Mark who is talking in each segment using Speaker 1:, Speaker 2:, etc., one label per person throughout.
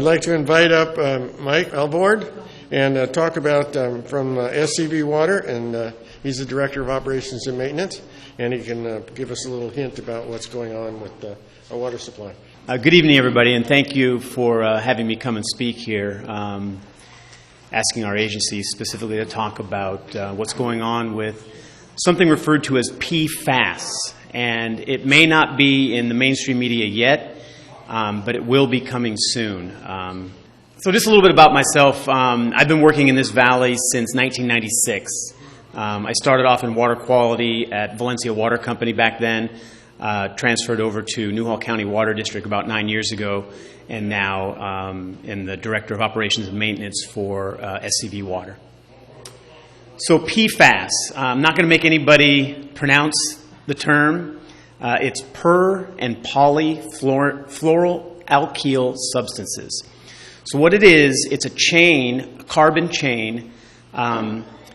Speaker 1: I'd like to invite up Mike Alvord and talk about from SCV Water, and he's the Director of Operations and Maintenance, and he can give us a little hint about what's going on with our water supply.
Speaker 2: Good evening, everybody, and thank you for having me come and speak here, asking our agency specifically to talk about what's going on with something referred to as PFAS. And it may not be in the mainstream media yet, but it will be coming soon. So just a little bit about myself. I've been working in this valley since 1996. I started off in water quality at Valencia Water Company back then, transferred over to Newhall County Water District about 9 years ago, and now am the Director of Operations and Maintenance for SCV Water. So PFAS, I'm not going to make anybody pronounce the term. It's per- and polyfluoroalkyl substances. So what it is, it's a chain, a carbon chain,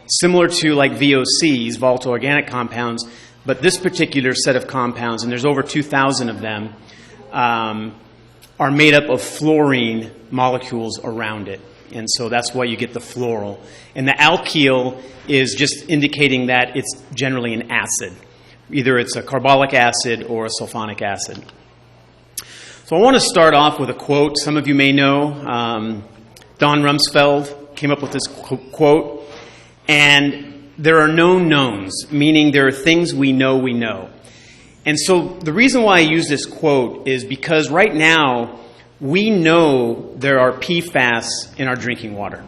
Speaker 2: similar to like VOCs, volatile organic compounds, but this particular set of compounds, and there's over 2,000 of them, are made up of fluorine molecules around it. And so that's why you get the fluoral. And the alkyl is just indicating that it's generally an acid. Either it's a carbolic acid or a sulfonic acid. So I want to start off with a quote. Some of you may know Don Rumsfeld came up with this quote. And there are known knowns, meaning there are things we know we know. And so the reason why I use this quote is because right now we know there are PFAS in our drinking water.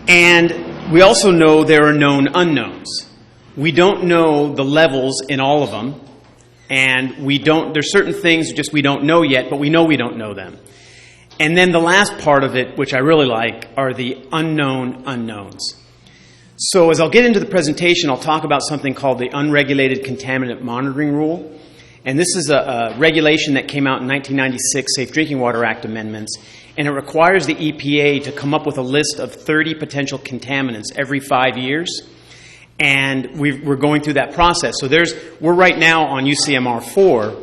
Speaker 2: And we also know there are known unknowns. We don't know the levels in all of them, and there's certain things just we don't know yet, but we know don't know them. And then the last part of it, which I really like, are the unknown unknowns. So as I'll get into the presentation, I'll talk about something called the Unregulated Contaminant Monitoring Rule. And this is a regulation that came out in 1996, Safe Drinking Water Act amendments, and it requires the EPA to come up with a list of 30 potential contaminants every 5 years. And we're going through that process. So we're right now on UCMR 4.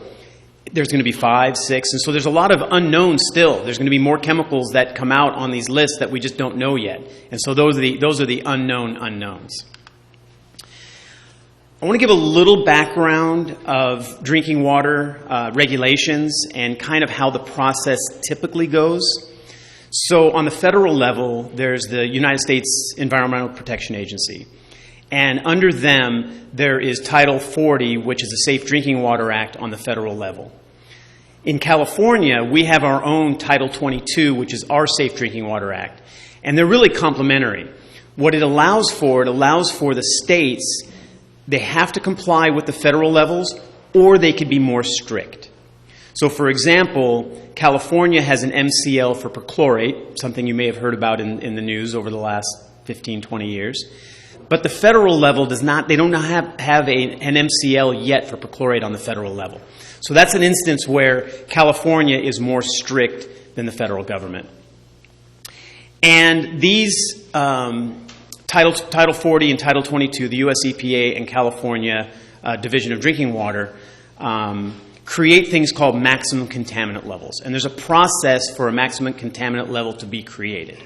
Speaker 2: There's going to be 5, 6, and so there's a lot of unknowns still. There's going to be more chemicals that come out on these lists that we just don't know yet. And so those are the unknown unknowns. I want to give a little background of drinking water regulations and kind of how the process typically goes. So on the federal level, there's the United States Environmental Protection Agency. And under them, there is Title 40, which is the Safe Drinking Water Act on the federal level. In California, we have our own Title 22, which is our Safe Drinking Water Act. And they're really complementary. What it allows for the states, they have to comply with the federal levels, or they could be more strict. So, for example, California has an MCL for perchlorate, something you may have heard about in the news over the last 15, 20 years. But the federal level does not, they don't have an MCL yet for perchlorate on the federal level. So that's an instance where California is more strict than the federal government. And these Title 40 and Title 22, the US EPA and California Division of Drinking Water, create things called maximum contaminant levels. And there's a process for a maximum contaminant level to be created.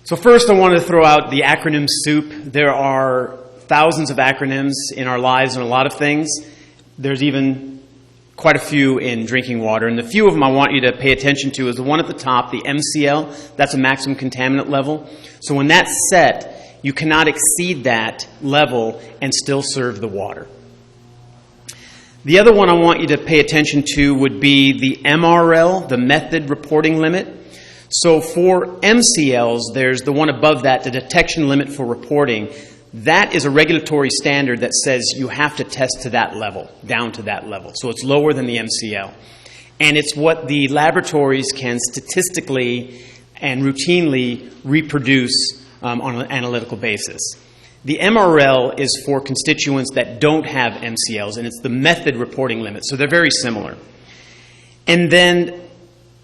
Speaker 2: So first I wanted to throw out the acronym soup. There are thousands of acronyms in our lives and a lot of things. There's even quite a few in drinking water. And the few of them I want you to pay attention to is the one at the top, the MCL. That's a maximum contaminant level. So when that's set, you cannot exceed that level and still serve the water. The other one I want you to pay attention to would be the MRL, the method reporting limit. So for MCLs, there's the one above that, the detection limit for reporting. That is a regulatory standard that says you have to test to that level, down to that level. So it's lower than the MCL. And it's what the laboratories can statistically and routinely reproduce on an analytical basis. The MRL is for constituents that don't have MCLs, and it's the method reporting limit. So they're very similar. And then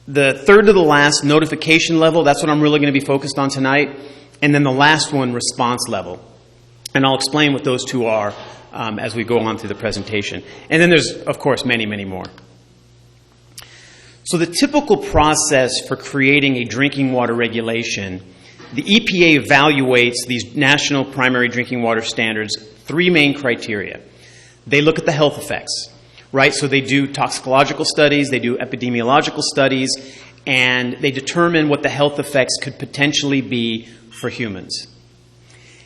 Speaker 2: the third to the last, notification level, that's what I'm really going to be focused on tonight. And then the last one, response level. And I'll explain what those two are as we go on through the presentation. And then there's, of course, many, many more. So the typical process for creating a drinking water regulation, the EPA evaluates these national primary drinking water standards, 3 main criteria. They look at the health effects, right? So they do toxicological studies, they do epidemiological studies, and they determine what the health effects could potentially be for humans.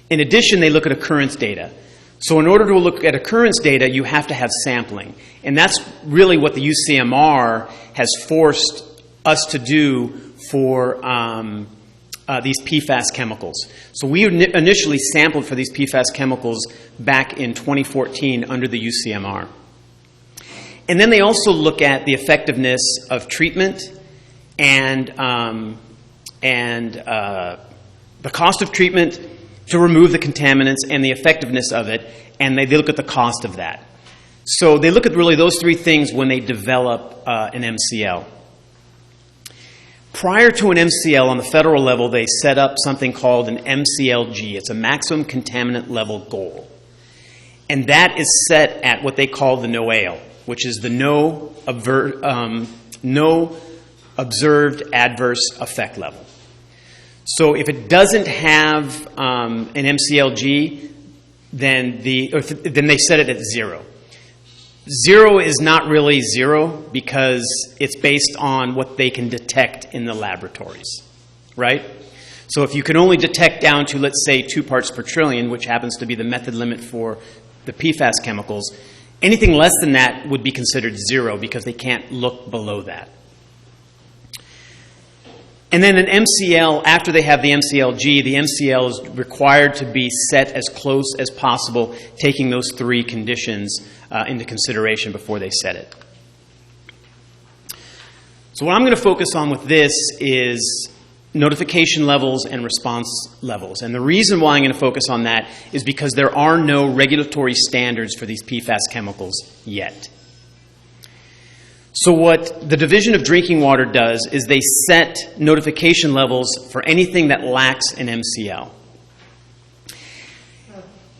Speaker 2: In addition, they look at occurrence data. So in order to look at occurrence data, you have to have sampling. And that's really what the UCMR has forced us to do for these PFAS chemicals. So we initially sampled for these PFAS chemicals back in 2014 under the UCMR. And then they also look at the effectiveness of treatment and the cost of treatment to remove the contaminants and the effectiveness of it, and they look at the cost of that. So they look at really those 3 things when they develop an MCL. Prior to an MCL on the federal level, they set up something called an MCLG. It's a maximum contaminant level goal. And that is set at what they call the NOAEL, which is the no observed adverse effect level. So if it doesn't have an MCLG, then they set it at 0. 0 is not really 0 because it's based on what they can detect in the laboratories, right? So if you can only detect down to, let's say, 2 parts per trillion, which happens to be the method limit for the PFAS chemicals, anything less than that would be considered 0 because they can't look below that. And then an MCL, after they have the MCLG, the MCL is required to be set as close as possible, taking those 3 conditions into consideration before they set it. So what I'm going to focus on with this is notification levels and response levels. And the reason why I'm going to focus on that is because there are no regulatory standards for these PFAS chemicals yet. So what the Division of Drinking Water does is they set notification levels for anything that lacks an MCL.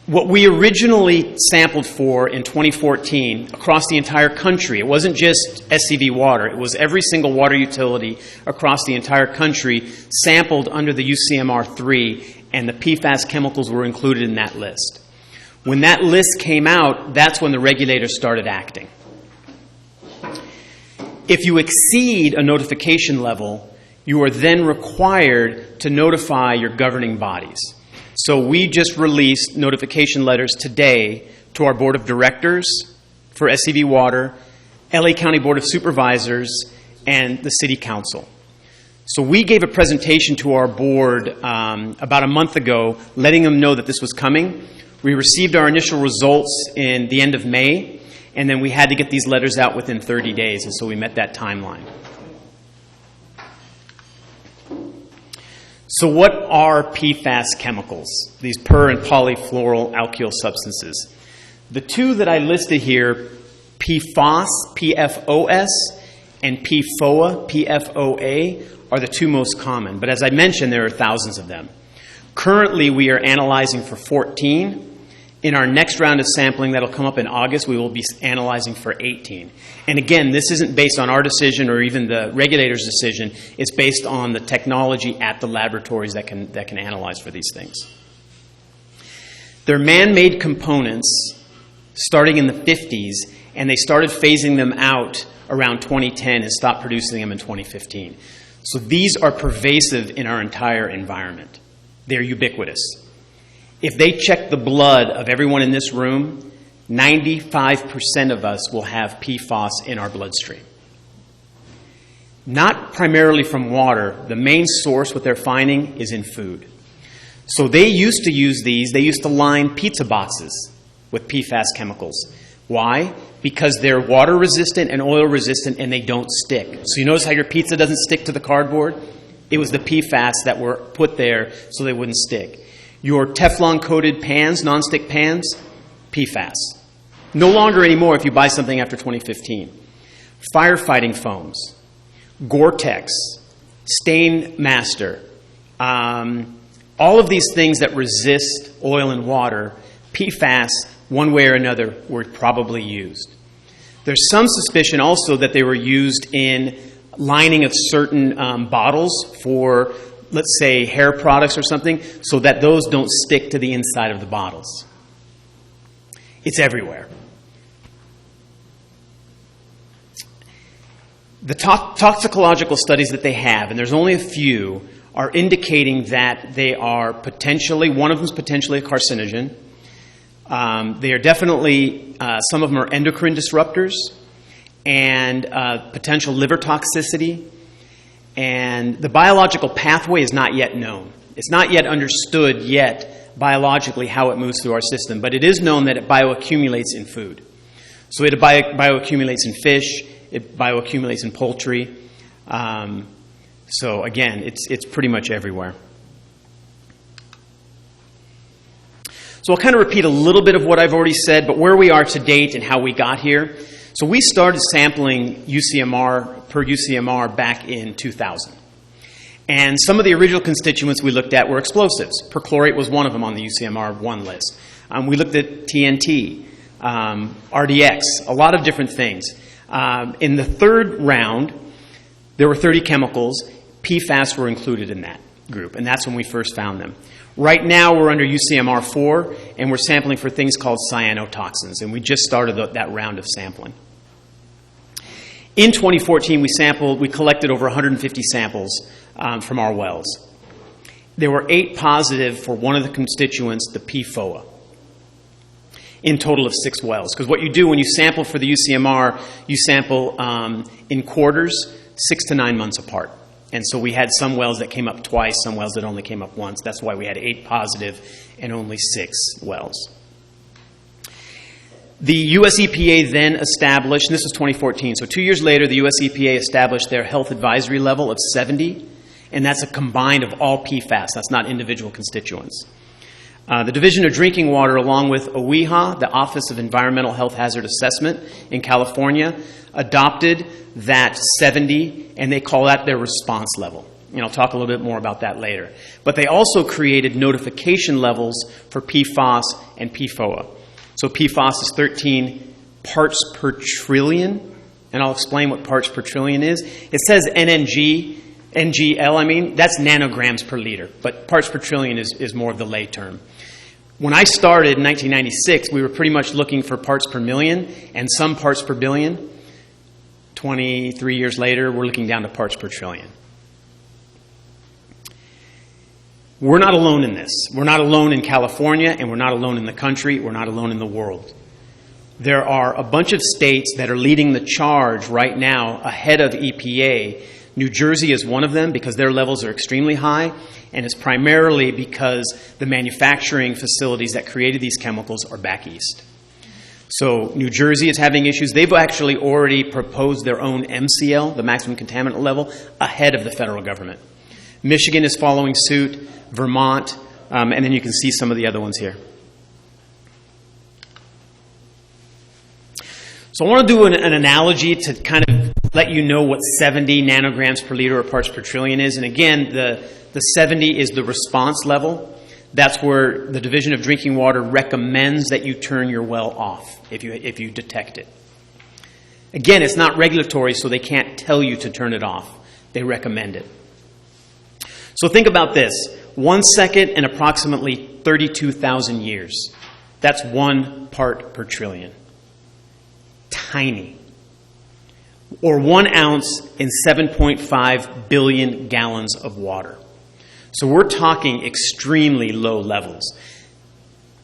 Speaker 2: What we originally sampled for in 2014 across the entire country, it wasn't just SCV water, it was every single water utility across the entire country sampled under the UCMR3, and the PFAS chemicals were included in that list. When that list came out, that's when the regulators started acting. If you exceed a notification level, you are then required to notify your governing bodies. So we just released notification letters today to our Board of Directors for SCV Water, LA County Board of Supervisors, and the City Council. So we gave a presentation to our board about a month ago, letting them know that this was coming. We received our initial results in the end of May, and then we had to get these letters out within 30 days, and so we met that timeline. So what are PFAS chemicals, these per- and polyfluoral alkyl substances? The 2 that I listed here, PFOS, PFOS, and PFOA, PFOA, are the 2 most common. But as I mentioned, there are thousands of them. Currently, we are analyzing for 14. In our next round of sampling that'll come up in August, we will be analyzing for 18. And again, this isn't based on our decision or even the regulator's decision. It's based on the technology at the laboratories that can analyze for these things. They're man-made components starting in the 50s, and they started phasing them out around 2010 and stopped producing them in 2015. So these are pervasive in our entire environment. They're ubiquitous. If they check the blood of everyone in this room, 95% of us will have PFOS in our bloodstream. Not primarily from water. The main source, what they're finding, is in food. So they used to use these. They used to line pizza boxes with PFAS chemicals. Why? Because they're water resistant and oil resistant, and they don't stick. So you notice how your pizza doesn't stick to the cardboard? It was the PFAS that were put there so they wouldn't stick. Your Teflon-coated pans, nonstick pans, PFAS. No longer anymore if you buy something after 2015. Firefighting foams, Gore-Tex, Stain Master, all of these things that resist oil and water, PFAS, one way or another, were probably used. There's some suspicion also that they were used in lining of certain bottles for, let's say, hair products or something, so that those don't stick to the inside of the bottles. It's everywhere. The toxicological studies that they have, and there's only a few, are indicating that they are potentially, one of them is potentially a carcinogen. They are definitely, some of them are endocrine disruptors and potential liver toxicity. And the biological pathway is not yet known. It's not yet understood yet biologically how it moves through our system, but it is known that it bioaccumulates in food. So it bioaccumulates in fish, it bioaccumulates in poultry. So again, it's pretty much everywhere. So I'll kind of repeat a little bit of what I've already said, but where we are to date and how we got here. So we started sampling UCMR per UCMR back in 2000. And some of the original constituents we looked at were explosives. Perchlorate was one of them on the UCMR 1 list. We looked at TNT, RDX, a lot of different things. In the third round, there were 30 chemicals. PFAS were included in that group, and that's when we first found them. Right now, we're under UCMR 4, and we're sampling for things called cyanotoxins, and we just started that round of sampling. In 2014, we collected over 150 samples from our wells. There were 8 positive for one of the constituents, the PFOA, in total of 6 wells. Because what you do when you sample for the UCMR, you sample in quarters, 6 to 9 months apart. And so we had some wells that came up twice, some wells that only came up once. That's why we had 8 positive and only 6 wells. The U.S. EPA then established, and this was 2014, so 2 years later, the U.S. EPA established their health advisory level of 70, and that's a combined of all PFAS. That's not individual constituents. The Division of Drinking Water, along with OEHA, the Office of Environmental Health Hazard Assessment in California, adopted that 70, and they call that their response level. And I'll talk a little bit more about that later. But they also created notification levels for PFAS and PFOA. So PFAS is 13 parts per trillion, and I'll explain what parts per trillion is. It says NGL, that's nanograms per liter, but parts per trillion is more of the lay term. When I started in 1996, we were pretty much looking for parts per million and some parts per billion. 23 years later, we're looking down to parts per trillion. We're not alone in this. We're not alone in California, and we're not alone in the country. We're not alone in the world. There are a bunch of states that are leading the charge right now ahead of EPA. New Jersey is one of them because their levels are extremely high, and it's primarily because the manufacturing facilities that created these chemicals are back east. So New Jersey is having issues. They've actually already proposed their own MCL, the maximum contaminant level, ahead of the federal government. Michigan is following suit, Vermont, and then you can see some of the other ones here. So I want to do an analogy to kind of let you know what 70 nanograms per liter or parts per trillion is. And again, the 70 is the response level. That's where the Division of Drinking Water recommends that you turn your well off if you detect it. Again, it's not regulatory, so they can't tell you to turn it off. They recommend it. So think about this. 1 second and approximately 32,000 years. That's 1 part per trillion. Tiny. Or 1 ounce in 7.5 billion gallons of water. So we're talking extremely low levels,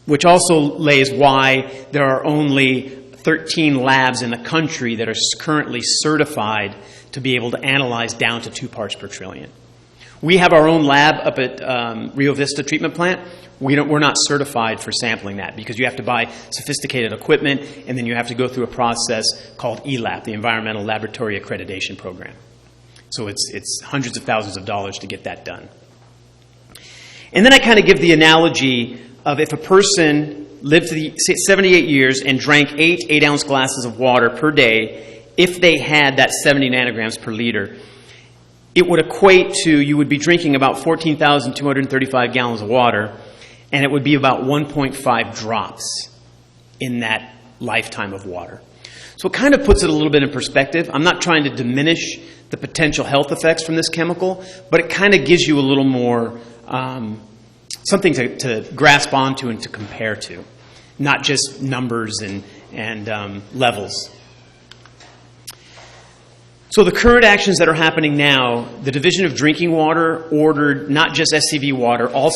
Speaker 2: which also lays why there are only 13 labs in the country that are currently certified to be able to analyze down to 2 parts per trillion. We have our own lab up at Rio Vista Treatment Plant. We're not certified for sampling that because you have to buy sophisticated equipment, and then you have to go through a process called ELAP, the Environmental Laboratory Accreditation Program. So it's hundreds of thousands of dollars to get that done. And then I kind of give the analogy of if a person lived to 78 years and drank 8 8-ounce glasses of water per day, if they had that 70 nanograms per liter, it would equate to, you would be drinking about 14,235 gallons of water, and it would be about 1.5 drops in that lifetime of water. So it kind of puts it a little bit in perspective. I'm not trying to diminish the potential health effects from this chemical, but it kind of gives you a little more something to grasp onto and to compare to, not just numbers and levels. So the current actions that are happening now, the Division of Drinking Water ordered not just SCV Water, all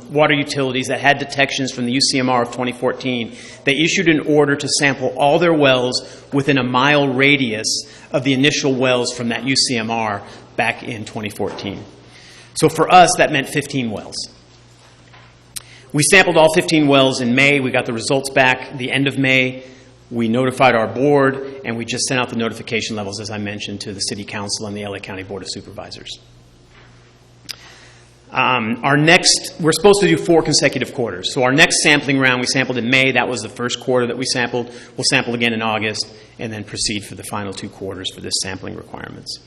Speaker 2: water utilities that had detections from the UCMR of 2014, they issued an order to sample all their wells within a mile radius of the initial wells from that UCMR back in 2014. So for us, that meant 15 wells. We sampled all 15 wells in May. We got the results back the end of May. We notified our board, and we just sent out the notification levels, as I mentioned, to the City Council and the LA County Board of Supervisors. We're supposed to do 4 consecutive quarters. So our next sampling round, we sampled in May. That was the first quarter that we sampled. We'll sample again in August, and then proceed for the final 2 quarters for this sampling requirements.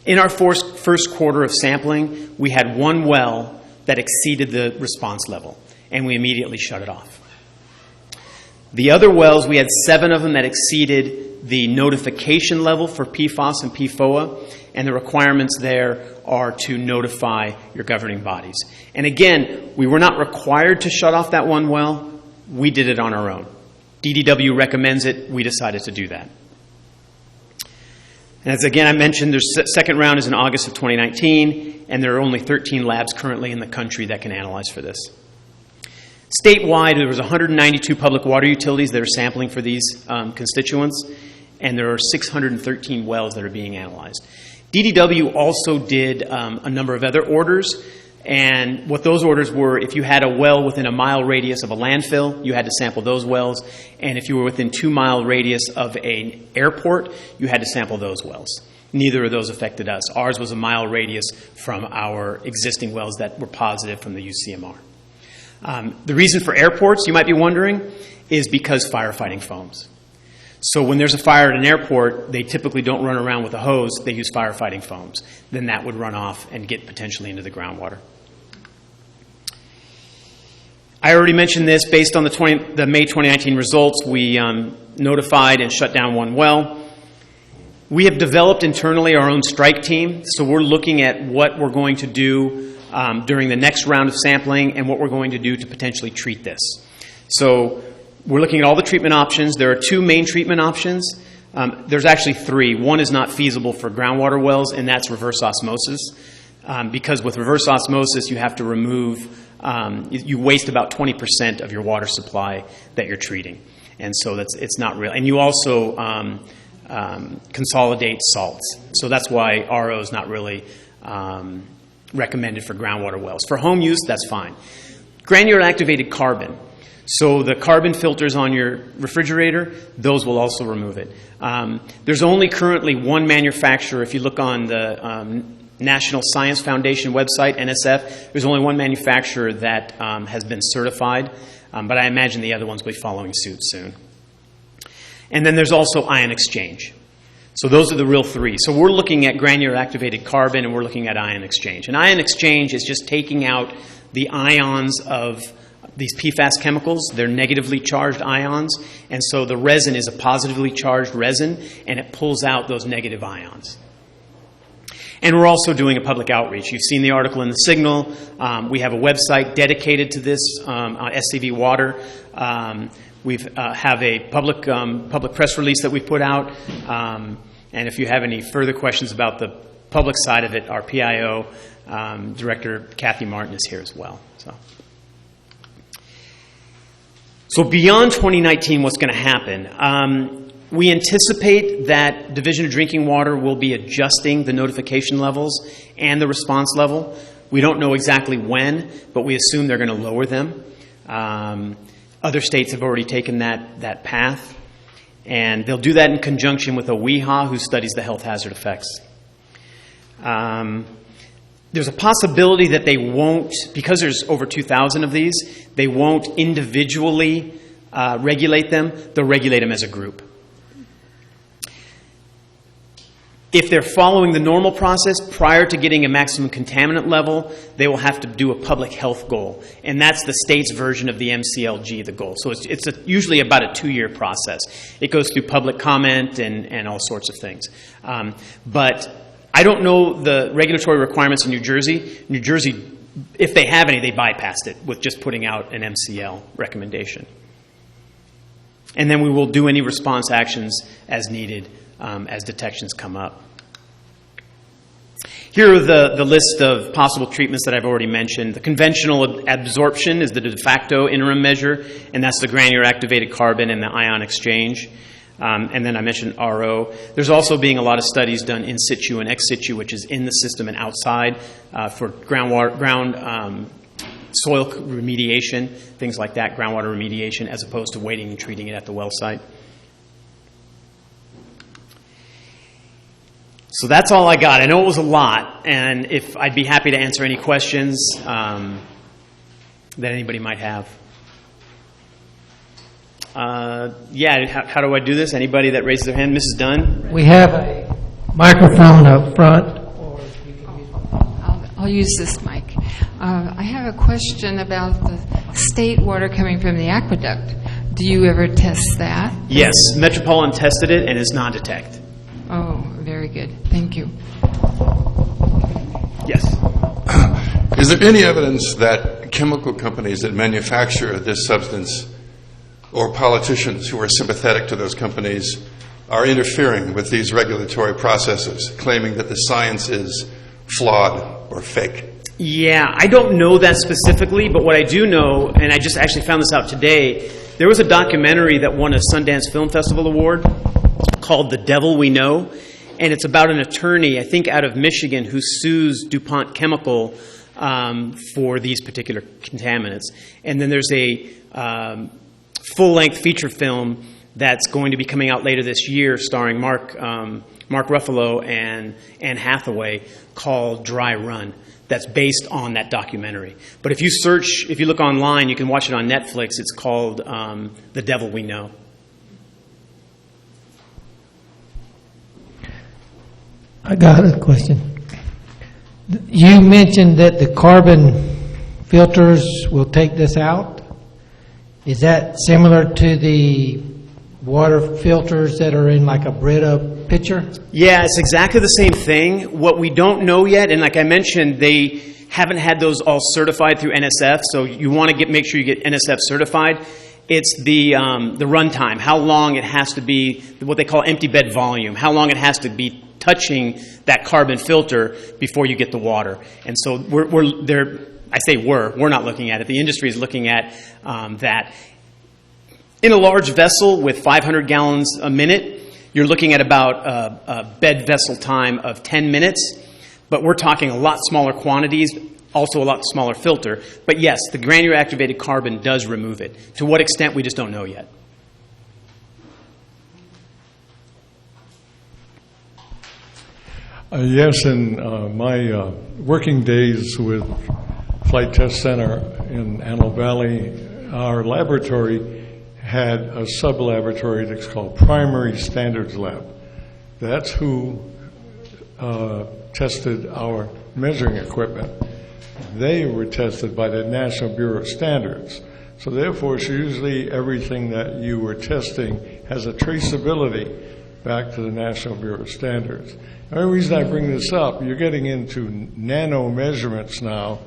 Speaker 2: In our first quarter of sampling, we had 1 well that exceeded the response level, and we immediately shut it off. The other wells, we had 7 of them that exceeded the notification level for PFAS and PFOA, and the requirements there are to notify your governing bodies. And again, we were not required to shut off that 1 well. We did it on our own. DDW recommends it. We decided to do that. And as again I mentioned, the second round is in August of 2019, and there are only 13 labs currently in the country that can analyze for this. Statewide, there was 192 public water utilities that are sampling for these constituents, and there are 613 wells that are being analyzed. DDW also did a number of other orders, and what those orders were, if you had a well within a mile radius of a landfill, you had to sample those wells, and if you were within 2-mile radius of an airport, you had to sample those wells. Neither of those affected us. Ours was a mile radius from our existing wells that were positive from the UCMR. The reason for airports, you might be wondering, is because firefighting foams. So when there's a fire at an airport, they typically don't run around with a hose, they use firefighting foams. Then that would run off and get potentially into the groundwater. I already mentioned this. Based on the May 2019 results, we notified and shut down 1 well. We have developed internally our own strike team, so we're looking at what we're going to do during the next round of sampling and what we're going to do to potentially treat this. So we're looking at all the treatment options. There are 2 main treatment options. There's actually 3. One is not feasible for groundwater wells, and that's reverse osmosis. Because with reverse osmosis, you have to remove, you waste about 20% of your water supply that you're treating. And so it's not real. And you also consolidate salts. So that's why RO is not really recommended for groundwater wells. For home use, that's fine. Granular activated carbon. So the carbon filters on your refrigerator, those will also remove it. There's only currently 1 manufacturer. If you look on the National Science Foundation website, NSF, there's only 1 manufacturer that has been certified, but I imagine the other ones will be following suit soon. And then there's also ion exchange. So those are the real 3. So we're looking at granular activated carbon, and we're looking at ion exchange. And ion exchange is just taking out the ions of these PFAS chemicals. They're negatively charged ions, and so the resin is a positively charged resin, and it pulls out those negative ions. And we're also doing a public outreach. You've seen the article in the Signal. We have a website dedicated to this on SCV Water. We have a public press release that we put out. And if you have any further questions about the public side of it, our PIO Director, Kathy Martin, is here as well. So beyond 2019, what's going to happen? We anticipate that Division of Drinking Water will be adjusting the notification levels and the response level. We don't know exactly when, but we assume they're going to lower them. Other states have already taken that path, and they'll do that in conjunction with a WEHA who studies the health hazard effects. There's a possibility that they won't, because there's over 2,000 of these, they won't individually regulate them. They'll regulate them as a group. If they're following the normal process prior to getting a maximum contaminant level, they will have to do a public health goal. And that's the state's version of the MCLG, the goal. So it's usually about a 2-year process. It goes through public comment and all sorts of things. But I don't know the regulatory requirements in New Jersey. New Jersey, if they have any, they bypassed it with just putting out an MCL recommendation. And then we will do any response actions as needed as detections come up. Here are the list of possible treatments that I've already mentioned. The conventional absorption is the de facto interim measure, and that's the granular activated carbon and the ion exchange. And then I mentioned RO. There's also being a lot of studies done in situ and ex situ, which is in the system and outside for ground soil remediation, things like that, groundwater remediation, as opposed to waiting and treating it at the well site. So that's all I got. I know it was a lot, and if I'd be happy to answer any questions that anybody might have. Yeah, how do I do this? Anybody that raises their hand? Mrs. Dunn?
Speaker 3: We have a microphone up front.
Speaker 4: I'll use this mic. I have a question about the state water coming from the aqueduct. Do you ever test that?
Speaker 2: Yes, Metropolitan tested it and it's non-detect.
Speaker 4: Oh, very good. Thank you.
Speaker 2: Yes.
Speaker 5: Is there any evidence that chemical companies that manufacture this substance or politicians who are sympathetic to those companies are interfering with these regulatory processes, claiming that the science is flawed or fake?
Speaker 2: Yeah, I don't know that specifically, but what I do know, and I just actually found this out today, there was a documentary that won a Sundance Film Festival Award called The Devil We Know, and it's about an attorney, I think out of Michigan, who sues DuPont Chemical for these particular contaminants. And then there's a full-length feature film that's going to be coming out later this year starring Mark Ruffalo and Anne Hathaway called Dry Run. That's based on that documentary. But if you look online, you can watch it on Netflix. It's called The Devil We Know.
Speaker 3: I got a question. You mentioned that the carbon filters will take this out. Is that similar to the water filters that are in like a Brita pitcher?
Speaker 2: Yeah, it's exactly the same thing. What we don't know yet, and like I mentioned, they haven't had those all certified through NSF, so you want to make sure you get NSF certified. It's the runtime, how long it has to be, what they call empty bed volume, how long it has to be touching that carbon filter before you get the water. And so we're not looking at it. The industry is looking at that. In a large vessel with 500 gallons a minute, you're looking at about a bed vessel time of 10 minutes, but we're talking a lot smaller quantities, also a lot smaller filter. But yes, the granular activated carbon does remove it. To what extent, we just don't know yet.
Speaker 6: Yes, in my working days with Flight Test Center in Antelope Valley, our laboratory had a sub-laboratory that's called Primary Standards Lab. That's who tested our measuring equipment. They were tested by the National Bureau of Standards. So therefore, it's usually everything that you were testing has a traceability back to the National Bureau of Standards. The only reason I bring this up, you're getting into nano measurements now.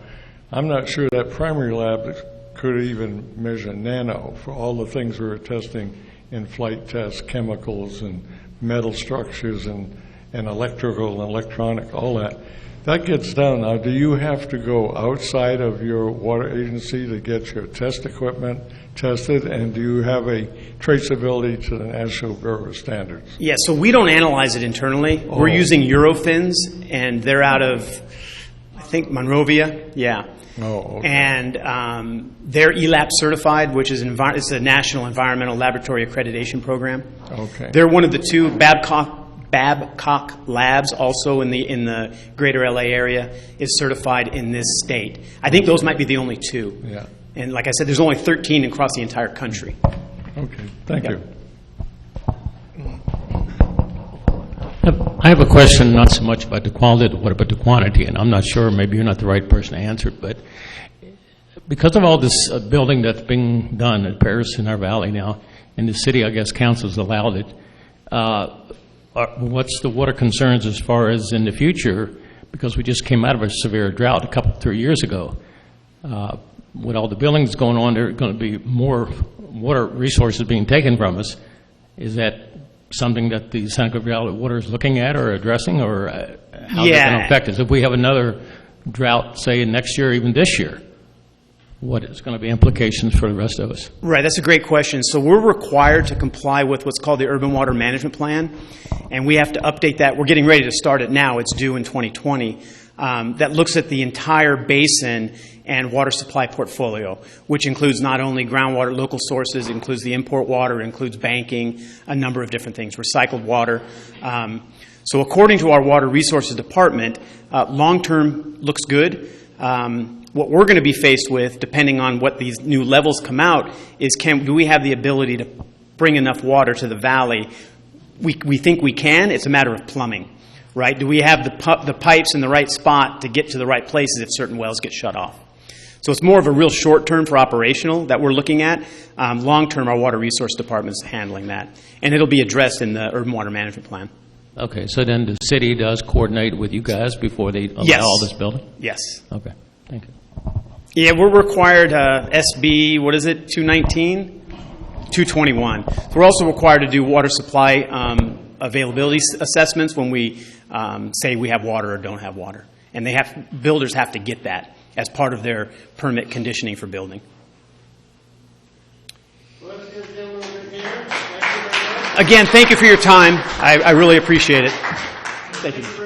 Speaker 6: I'm not sure that primary lab could even measure nano for all the things we were testing in flight tests, chemicals and metal structures and electrical and electronic, all that. That gets done. Now, do you have to go outside of your water agency to get your test equipment tested, and do you have a traceability to the National Bureau of Standards?
Speaker 2: Yeah, so we don't analyze it internally. Oh. We're using Eurofins, and they're out of, I think, Monrovia. Yeah.
Speaker 6: Oh, okay.
Speaker 2: And they're ELAP certified, which is it's a National Environmental Laboratory Accreditation Program.
Speaker 6: Okay.
Speaker 2: They're one of the two. Babcock Labs, also in the greater LA area, is certified in this state. I think those might be the only two.
Speaker 6: Yeah.
Speaker 2: And like I said, there's only 13 across the entire country.
Speaker 6: Okay, thank you.
Speaker 7: I have a question, not so much about the quality of the water, but the quantity, and I'm not sure, maybe you're not the right person to answer it, but because of all this building that's being done at Paris in our valley now, and the city, I guess, council's allowed it, what's the water concerns as far as in the future, because we just came out of a severe drought 3 years ago. With all the buildings going on, there are going to be more water resources being taken from us. Is that something that the Santa Clarita Water is looking at or addressing, or how is that going to affect us? If we have another drought, say, next year, even this year, what is going to be implications for the rest of us?
Speaker 2: Right, that's a great question. So we're required to comply with what's called the Urban Water Management Plan, and we have to update that. We're getting ready to start it now. It's due in 2020. That looks at the entire basin and water supply portfolio, which includes not only groundwater, local sources, it includes the import water, it includes banking, a number of different things, recycled water. So according to our Water Resources Department, long-term looks good. What we're going to be faced with, depending on what these new levels come out, is do we have the ability to bring enough water to the valley? We think we can. It's a matter of plumbing, right? Do we have the pipes in the right spot to get to the right places if certain wells get shut off? So it's more of a real short term for operational that we're looking at. Long term, our Water Resource Department is handling that. And it'll be addressed in the Urban Water Management Plan.
Speaker 7: Okay, so then the city does coordinate with you guys before they allow all this building?
Speaker 2: Yes.
Speaker 7: Okay, thank you.
Speaker 2: Yeah, we're required SB, 219? 221. We're also required to do water supply availability assessments when we say we have water or don't have water. And builders have to get that as part of their permit conditioning for building.
Speaker 1: Let's give Jim a little bit here. Thank you very much.
Speaker 2: Again, thank you for your time. I really appreciate it. Thank you.